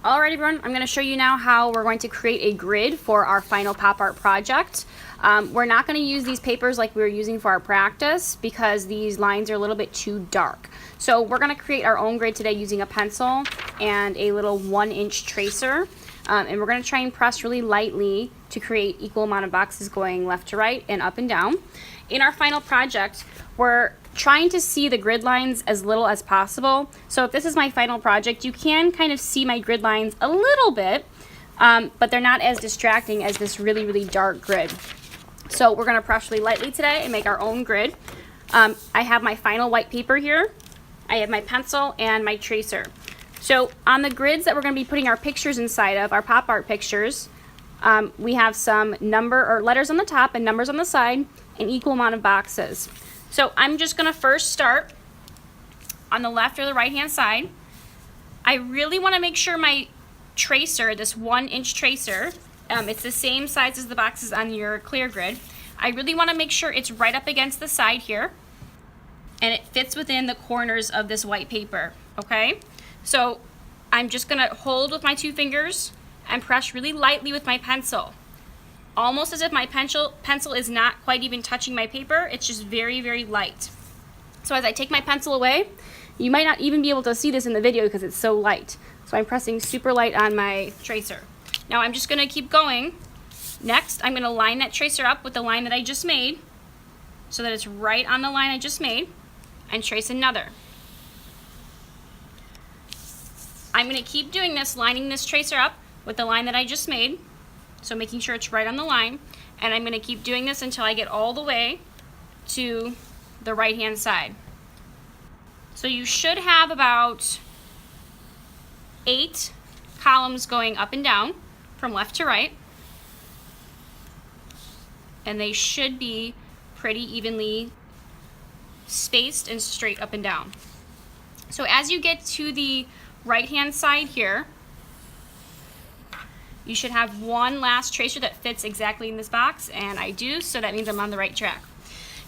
Alright everyone, I'm going to show you now how we're going to create a grid for our final pop art project. We're not going to use these papers like we were using for our practice because these lines are a little bit too dark. So we're going to create our own grid today using a pencil and a little 1-inch tracer. And we're going to try and press really lightly to create equal amount of boxes going left to right and up and down. In our final project, we're trying to see the grid lines as little as possible. So if this is my final project, you can kind of see my grid lines a little bit, but they're not as distracting as this really, really dark grid. So we're going to press really lightly today and make our own grid. I have my final white paper here. I have my pencil and my tracer. So on the grids that we're going to be putting our pictures inside of, our pop art pictures, we have some letters on the top and numbers on the side, an equal amount of boxes. So I'm just going to first start on the left or the right hand side. I really want to make sure my tracer, this 1-inch tracer, it's the same size as the boxes on your clear grid. I really want to make sure it's right up against the side here and it fits within the corners of this white paper, okay? So I'm just going to hold with my 2 fingers and press really lightly with my pencil. Almost as if my pencil is not quite even touching my paper, it's just very, very light. So as I take my pencil away, you might not even be able to see this in the video because it's so light. So I'm pressing super light on my tracer. Now I'm just going to keep going. Next, I'm going to line that tracer up with the line that I just made so that it's right on the line I just made, and trace another. I'm going to keep doing this, lining this tracer up with the line that I just made. So making sure it's right on the line, and I'm going to keep doing this until I get all the way to the right hand side. So you should have about 8 columns going up and down from left to right, and they should be pretty evenly spaced and straight up and down. So as you get to the right hand side here, you should have one last tracer that fits exactly in this box, and I do, so that means I'm on the right track.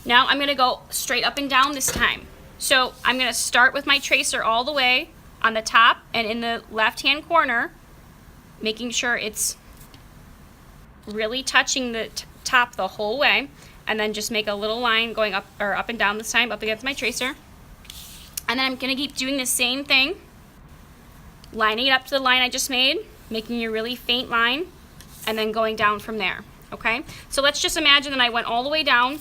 Now I'm going to go straight up and down this time. So I'm going to start with my tracer all the way on the top and in the left hand corner, making sure it's really touching the top the whole way, and then just make a little line going up and down this time, up against my tracer. And then I'm going to keep doing the same thing, lining it up to the line I just made, making a really faint line, and then going down from there, okay? So let's just imagine that I went all the way down.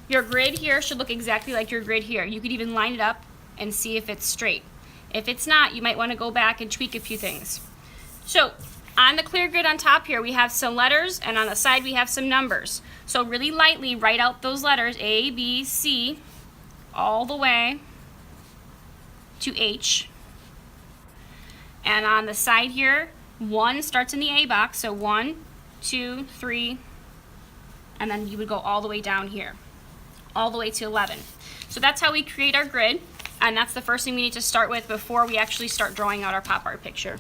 Your grid here should look exactly like your grid here. You could even line it up and see if it's straight. If it's not, you might want to go back and tweak a few things. So on the clear grid on top here, we have some letters, and on the side we have some numbers. So really lightly write out those letters, A, B, C, all the way to H. And on the side here, 1 starts in the A box, so 1, 2, 3, and then you would go all the way down here, all the way to 11. So that's how we create our grid, and that's the first thing we need to start with before we actually start drawing out our pop art picture.